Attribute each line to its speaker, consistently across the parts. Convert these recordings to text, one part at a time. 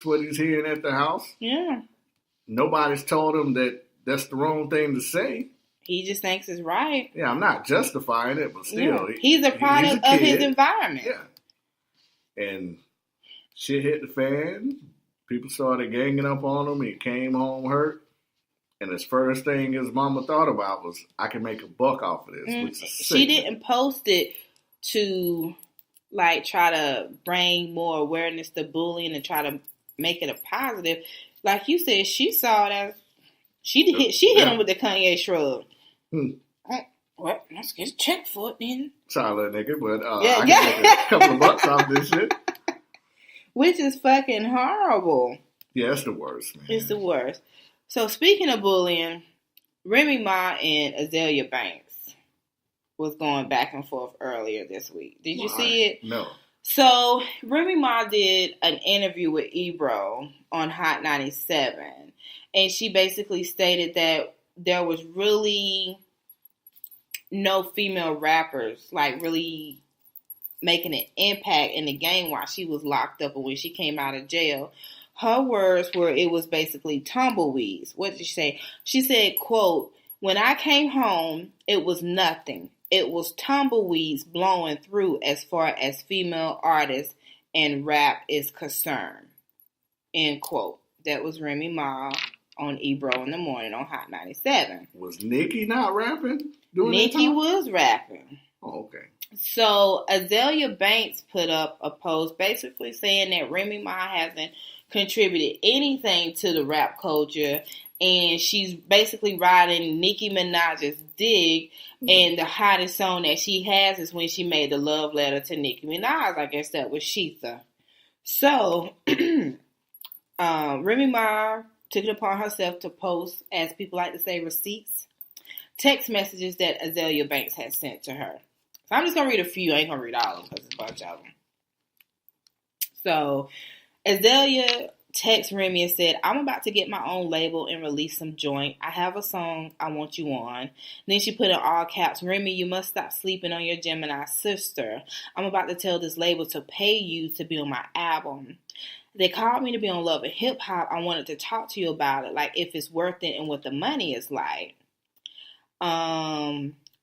Speaker 1: what he's hearing at the house.
Speaker 2: Yeah.
Speaker 1: Nobody's told him that that's the wrong thing to say.
Speaker 2: He just thinks it's right.
Speaker 1: Yeah, I'm not justifying it, but still.
Speaker 2: Yeah. He's a product of his environment.
Speaker 1: Yeah. And shit hit the fan. People started ganging up on him. He came home hurt. And his first thing his mama thought about was, I can make a buck off of this. Which is sick.
Speaker 2: She didn't post it to, like, try to bring more awareness to bullying and try to make it a positive. Like you said, she saw that. She hit him with the Kanye shrug. Well, let's get a check for it then.
Speaker 1: Sorry, little nigga, but I can make a couple of bucks off this shit.
Speaker 2: Which is fucking horrible.
Speaker 1: Yeah, it's the worst, man.
Speaker 2: It's the worst. So speaking of bullying, Remy Ma and Azalea Banks was going back and forth earlier this week. Did you see it?
Speaker 1: No.
Speaker 2: So Remy Ma did an interview with Ebro on Hot 97, and she basically stated that there was really no female rappers like really making an impact in the game while she was locked up or when she came out of jail. Her words were, it was basically tumbleweeds. What did she say? She said, quote, "When I came home, it was nothing. It was tumbleweeds blowing through as far as female artists and rap is concerned." End quote. That was Remy Ma on Ebro in the Morning on Hot 97.
Speaker 1: Was Nicki not rapping?
Speaker 2: Nicki was rapping.
Speaker 1: Oh, okay.
Speaker 2: So Azalea Banks put up a post basically saying that Remy Ma hasn't contributed anything to the rap culture, and she's basically riding Nicki Minaj's dig, and the hottest song that she has is when she made the love letter to Nicki Minaj. I guess that was Sheetha. So Remy Ma took it upon herself to post, as people like to say, receipts, text messages that Azalea Banks had sent to her. So I'm just going to read a few. I ain't going to read all of them because it's a bunch of them. So Azalea texted Remy and said, "I'm about to get my own label and release some joint. I have a song I want you on." Then she put in all caps, "Remy, you must stop sleeping on your Gemini sister. I'm about to tell this label to pay you to be on my album. They called me to be on Love and Hip Hop. I wanted to talk to you about it, like if it's worth it and what the money is like."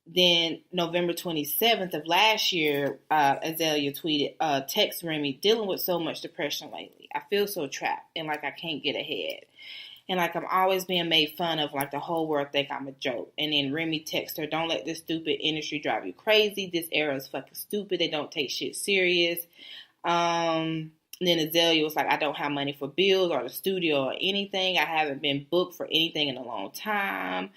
Speaker 2: Then November 27th of last year, Azalea tweeted, text Remy, "Dealing with so much depression lately. I feel so trapped and like I can't get ahead. And like I'm always being made fun of, like the whole world think I'm a joke." And then Remy texts her, "Don't let this stupid industry drive you crazy. This era is fucking stupid. They don't take shit serious." And then Azalea was like, "I don't have money for bills or the studio or anything. I haven't been booked for anything in a long time."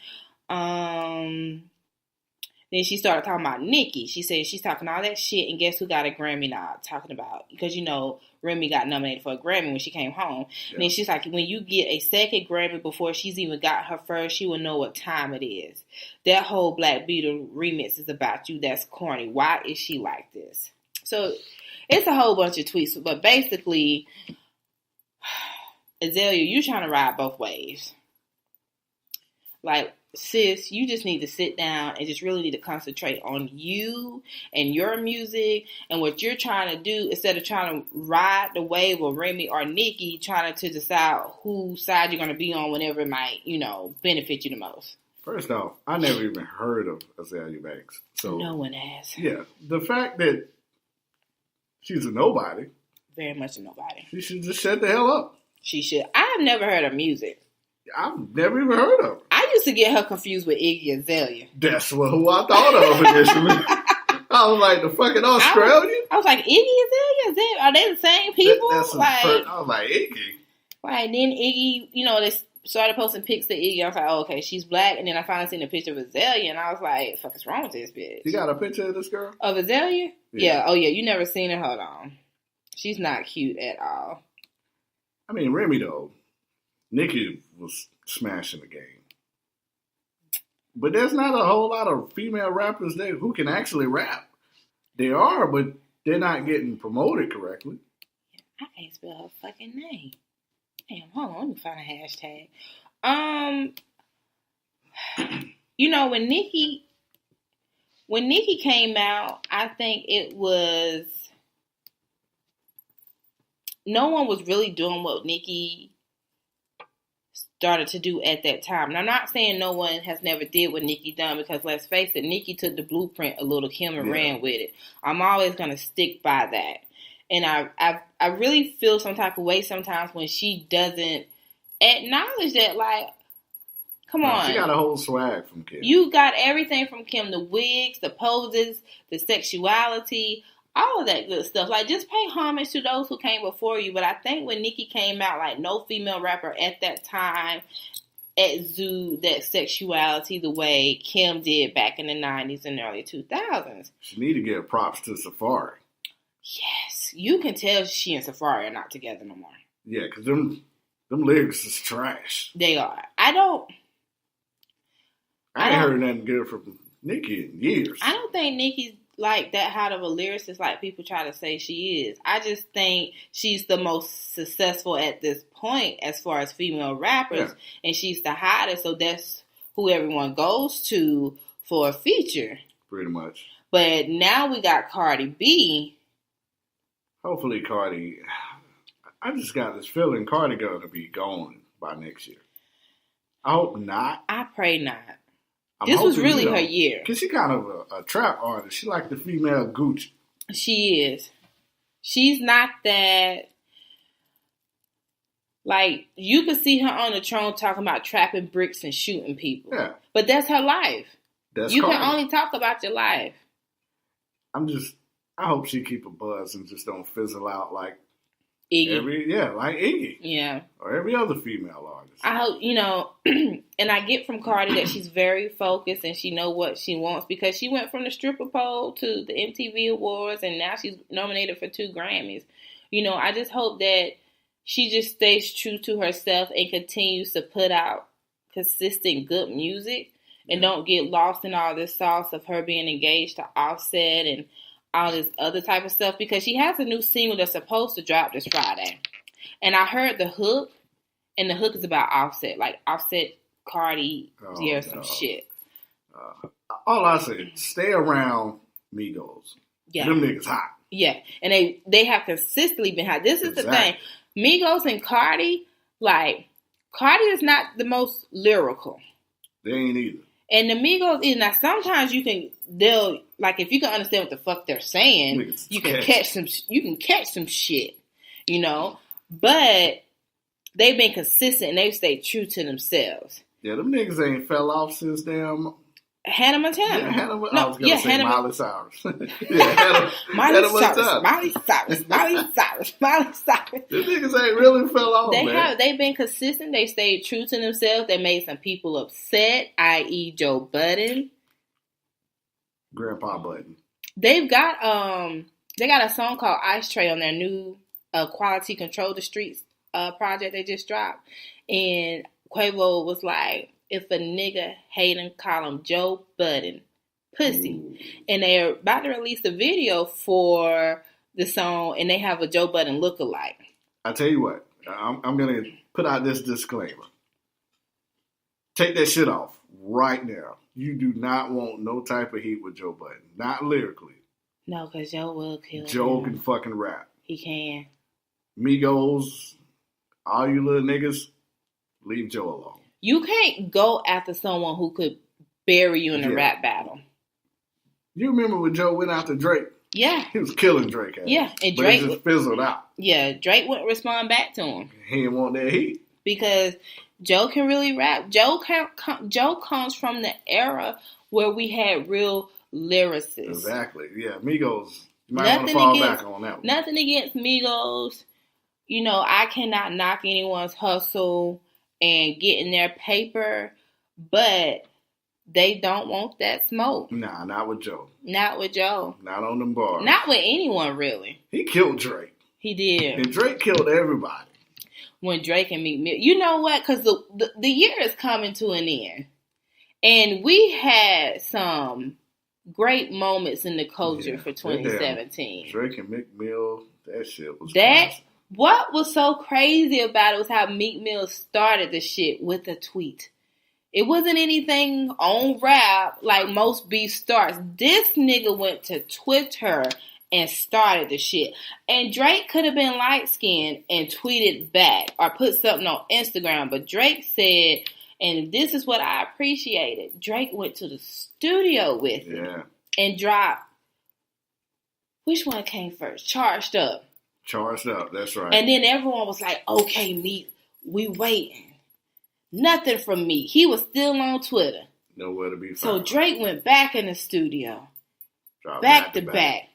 Speaker 2: Then she started talking about Nicki. She said she's talking all that shit, and guess who got a Grammy now? Talking about, because, you know, Remy got nominated for a Grammy when she came home. Yeah. And then she's like, when you get a second Grammy before she's even got her first, she will know what time it is. That whole Black Beetle remix is about you. That's corny. Why is she like this? So it's a whole bunch of tweets. But basically, Azalea, you're trying to ride both ways. Like, sis, you just need to sit down and just really need to concentrate on you and your music and what you're trying to do, instead of trying to ride the wave of Remy or Nicki, trying to decide whose side you're going to be on whenever it might, you know, benefit you the most.
Speaker 1: First off, I never even heard of Azalea Banks. So
Speaker 2: no one has.
Speaker 1: Yeah. The fact that she's a nobody.
Speaker 2: Very much a nobody.
Speaker 1: She should just shut the hell up.
Speaker 2: She should. I've never heard her music.
Speaker 1: I've never even heard of her.
Speaker 2: I used to get her confused with Iggy Azalea.
Speaker 1: That's who I thought of initially. I was like, the fucking Australian?
Speaker 2: I was like, Iggy Azalea? Are they the same people?
Speaker 1: I was like, Iggy?
Speaker 2: Right, then Iggy, you know, they started posting pics of Iggy. I was like, oh, okay, she's black. And then I finally seen a picture of Azalea, and I was like, what the fuck is wrong with this bitch?
Speaker 1: You got a picture of this girl?
Speaker 2: Of Azalea? Yeah. Oh, yeah, you never seen her? Hold on. She's not cute at all.
Speaker 1: I mean, Remy, though, Nicki was smashing the game. But there's not a whole lot of female rappers there who can actually rap. They are, but they're not getting promoted correctly.
Speaker 2: I can't spell her fucking name. Damn, hold on, let me find a hashtag. You know, when Nicki came out, I think it was no one was really doing what Nicki started to do at that time. And I'm not saying no one has never did what Nicki done, because let's face it, Nicki took the blueprint a little Kim and ran with it. I'm always gonna stick by that. And I really feel some type of way sometimes when she doesn't acknowledge that, like, come on.
Speaker 1: She got a whole swag from Kim.
Speaker 2: You got everything from Kim, the wigs, the poses, the sexuality, all of that good stuff. Like, just pay homage to those who came before you. But I think when Nicki came out, like, no female rapper at that time exuded that sexuality the way Kim did back in the 90s and early 2000s.
Speaker 1: She need to give props to Safari.
Speaker 2: Yes. You can tell she and Safari are not together no more.
Speaker 1: Yeah, because them lyrics is trash.
Speaker 2: They are.
Speaker 1: I ain't heard nothing good from Nicki in years.
Speaker 2: I don't think Nicki's like that hot of a lyricist like people try to say she is. I just think she's the most successful at this point as far as female rappers, and she's the hottest, so that's who everyone goes to for a feature.
Speaker 1: Pretty much.
Speaker 2: But now we got Cardi B.
Speaker 1: Hopefully Cardi, I just got this feeling Cardi gonna be gone by next year. I hope not.
Speaker 2: I pray not. This was really her year.
Speaker 1: Because she kind of a trap artist. She like the female Gucci.
Speaker 2: She is. She's not that... Like, you could see her on the throne talking about trapping bricks and shooting people. Yeah. But that's her life. You can only talk about your life.
Speaker 1: I hope she keep a buzz and just don't fizzle out like
Speaker 2: Iggy.
Speaker 1: Like Iggy.
Speaker 2: Yeah.
Speaker 1: Or every other female artist.
Speaker 2: I hope, and I get from Cardi that she's very focused and she know what she wants, because she went from the stripper pole to the MTV Awards and now she's nominated for 2 Grammys. I just hope that she just stays true to herself and continues to put out consistent good music and don't get lost in all this sauce of her being engaged to Offset and all this other type of stuff, because she has a new single that's supposed to drop this Friday. And I heard the hook, and the hook is about Offset. Like, Offset, Cardi, some shit.
Speaker 1: All I say, stay around Migos. Yeah. Them niggas hot.
Speaker 2: Yeah. And they have consistently been hot. This is the thing. Migos and Cardi, like, Cardi is not the most lyrical.
Speaker 1: They ain't either.
Speaker 2: And the Migos is, now sometimes they'll, like, if you can understand what the fuck they're saying, you can catch some shit, but they've been consistent and they've stayed true to themselves.
Speaker 1: Yeah, them niggas ain't fell off since damn
Speaker 2: Hannah Montana.
Speaker 1: Yeah, Hannah Montana. Miley Cyrus.
Speaker 2: Miley Cyrus.
Speaker 1: The niggas ain't really fell off,
Speaker 2: They've been consistent. They stayed true to themselves. They made some people upset, i.e. Joe Budden.
Speaker 1: Grandpa Budden.
Speaker 2: They got a song called Ice Tray on their new Quality Control the Streets project they just dropped. And Quavo was like, if a nigga hate him, call him Joe Budden. Pussy. Ooh. And they're about to release the video for the song, and they have a Joe Budden lookalike.
Speaker 1: I tell you what, I'm going to put out this disclaimer. Take that shit off right now. You do not want no type of heat with Joe Budden. Not lyrically.
Speaker 2: No, because Joe will kill him.
Speaker 1: Joe can fucking rap.
Speaker 2: He can.
Speaker 1: Migos, all you little niggas, leave Joe alone.
Speaker 2: You can't go after someone who could bury you in a rap battle.
Speaker 1: You remember when Joe went after Drake?
Speaker 2: Yeah.
Speaker 1: He was killing Drake.
Speaker 2: Yeah. And
Speaker 1: Drake just fizzled out.
Speaker 2: Yeah. Drake wouldn't respond back to him.
Speaker 1: He didn't want that heat.
Speaker 2: Because Joe can really rap. Joe comes from the era where we had real lyricists.
Speaker 1: Exactly. Yeah. Migos, you might want to fall back on that one.
Speaker 2: Nothing against Migos. I cannot knock anyone's hustle and getting their paper, but they don't want that smoke.
Speaker 1: Nah, not with Joe.
Speaker 2: Not with Joe.
Speaker 1: Not on them bars.
Speaker 2: Not with anyone, really.
Speaker 1: He killed Drake.
Speaker 2: He did.
Speaker 1: And Drake killed everybody.
Speaker 2: When Drake and Meek Mill. You know what? Because the year is coming to an end. And we had some great moments in the culture for 2017.
Speaker 1: Drake and Meek Mill, that shit was
Speaker 2: crazy. What was so crazy about it was how Meek Mill started the shit with a tweet. It wasn't anything on rap like most beef starts. This nigga went to Twitter and started the shit. And Drake could have been light-skinned and tweeted back or put something on Instagram. But Drake said, and this is what I appreciated, Drake went to the studio with him and dropped, which one came first? Charged Up.
Speaker 1: Charged Up, that's right.
Speaker 2: And then everyone was like, okay, Meek, we waiting. Nothing from Meek. He was still on Twitter.
Speaker 1: Nowhere to be found.
Speaker 2: So Drake went back in the studio. Back to back.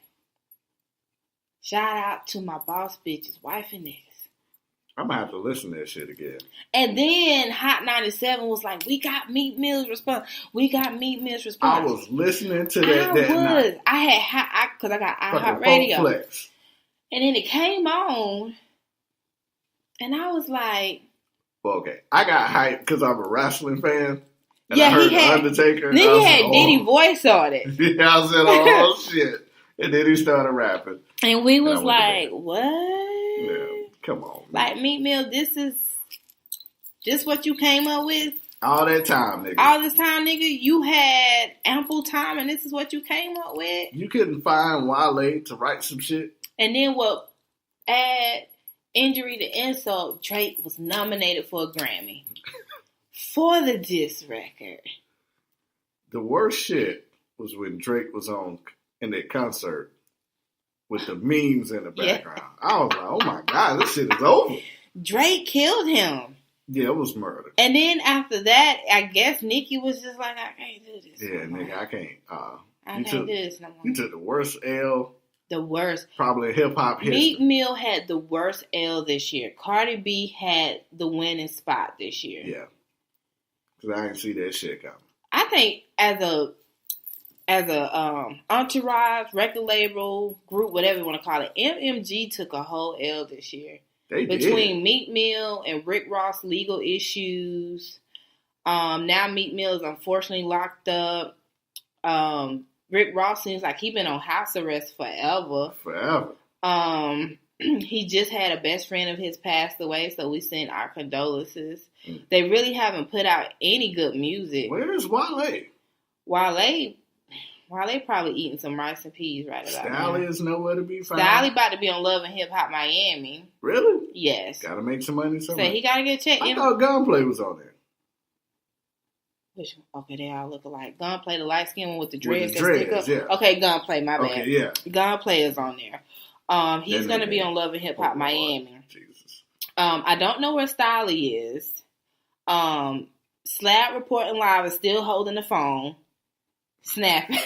Speaker 2: Shout out to my boss bitch's wife and niggas.
Speaker 1: I'm going to have to listen to that shit again.
Speaker 2: And then Hot 97 was like, we got Meek Mill's response. We got Meek Mill's response.
Speaker 1: I was listening to that night.
Speaker 2: I had, because I got iHeartRadio.
Speaker 1: Flex.
Speaker 2: And then it came on, and I was like...
Speaker 1: Well, okay. I got hyped because I'm a wrestling fan. And
Speaker 2: yeah,
Speaker 1: I heard
Speaker 2: he had...
Speaker 1: The Undertaker.
Speaker 2: Then he had Diddy voice on it.
Speaker 1: Yeah, I said, oh, shit. And then he started rapping.
Speaker 2: And we was like, what?
Speaker 1: Yeah, come on.
Speaker 2: Like, Meek Mill, this is just what you came up with?
Speaker 1: All that time, nigga.
Speaker 2: All this time, nigga, you had ample time and this is what you came up with?
Speaker 1: You couldn't find Wale to write some shit?
Speaker 2: And then what, add injury to insult, Drake was nominated for a Grammy. For the diss record.
Speaker 1: The worst shit was when Drake was on in that concert with the memes in the background. Yeah. I was like, oh my God, this shit is over.
Speaker 2: Drake killed him.
Speaker 1: Yeah, it was murder.
Speaker 2: And then after that, I guess Nicki was just like, I can't do this.
Speaker 1: Yeah, no nigga, I can't.
Speaker 2: I can't do this no more.
Speaker 1: You took the worst L.
Speaker 2: The worst.
Speaker 1: Probably hip-hop history.
Speaker 2: Meek Mill had the worst L this year. Cardi B had the winning spot this year.
Speaker 1: Yeah. Because I didn't see that shit coming.
Speaker 2: I think as a entourage, record label, group, whatever you want to call it, MMG took a whole L this year.
Speaker 1: They
Speaker 2: Between
Speaker 1: did.
Speaker 2: Meek Mill and Rick Ross legal issues. Now Meek Mill is unfortunately locked up. Rick Ross seems like he's been on house arrest forever. He just had a best friend of his passed away, so we send our condolences. They really haven't put out any good music.
Speaker 1: Where's Wale?
Speaker 2: Wale probably eating some rice and peas right about now.
Speaker 1: Stally is nowhere to be found.
Speaker 2: Stally about to be on Love and Hip Hop Miami.
Speaker 1: Really?
Speaker 2: Yes.
Speaker 1: Gotta make some money somewhere.
Speaker 2: So he gotta get checked.
Speaker 1: I thought Gunplay was on there.
Speaker 2: Which one? Okay, they all look alike. Gunplay, the light skin one with the dreads.
Speaker 1: Yeah.
Speaker 2: Okay, Gunplay, my bad.
Speaker 1: Okay, yeah.
Speaker 2: Gunplay is on there. He's gonna be on Love and Hip Hop Miami.
Speaker 1: Jesus.
Speaker 2: I don't know where Stally is. Slab Reporting Live is still holding the phone. Snapping.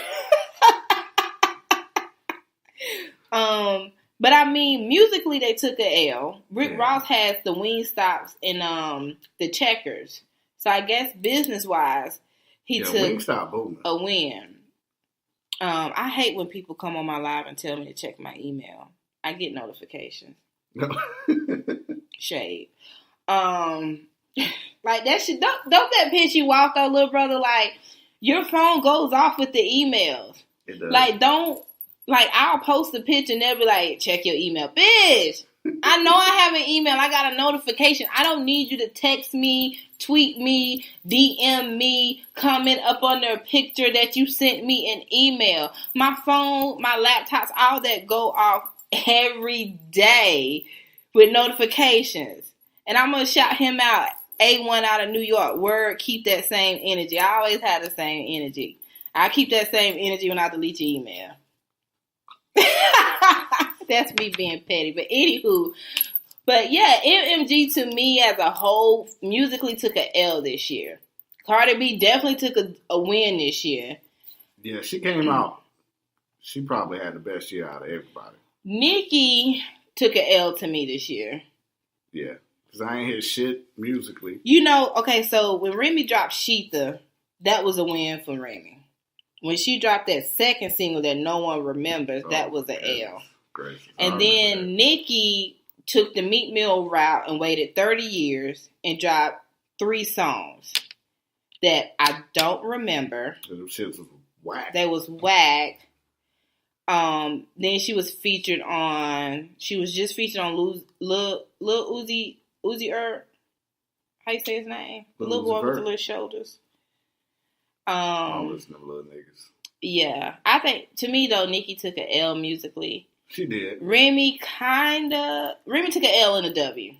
Speaker 2: But I mean, musically they took a L. Rick Ross has the Wingstops and the Checkers. So I guess business wise, he took a win. I hate when people come on my live and tell me to check my email. I get notifications. Shade. Like that shit. Don't that piss you off though, little brother? Like your phone goes off with the emails.
Speaker 1: It does.
Speaker 2: Like don't. Like, I'll post a picture and they'll be like, check your email. Bitch, I know I have an email. I got a notification. I don't need you to text me, tweet me, DM me, comment up under a picture that you sent me an email. My phone, my laptops, all that go off every day with notifications. And I'm going to shout him out. A1 out of New York. Word, keep that same energy. I always have the same energy. I keep that same energy when I delete your email. That's me being petty. But anywho, but yeah, MMG to me as a whole musically took a L this year. Cardi B definitely took a win this year.
Speaker 1: Yeah, she came out. She probably had the best year out of everybody.
Speaker 2: Nicki took a L to me this year.
Speaker 1: Yeah, because I ain't hear shit musically.
Speaker 2: You know, okay, so when Remy dropped Sheetha, that was a win for Remy. When she dropped that second single that no one remembers, that was an L.
Speaker 1: Great.
Speaker 2: And then Nicki took the Meek Mill route and waited 30 years and dropped 3 songs that I don't remember.
Speaker 1: Those shits was whack.
Speaker 2: They was whack. Then she was just featured on Lil Uzi how you say his name? The little boy with the little shoulders.
Speaker 1: I don't listen to little niggas.
Speaker 2: Yeah. I think, to me, though, Nicki took an L musically.
Speaker 1: She did.
Speaker 2: Remy took an L and a W.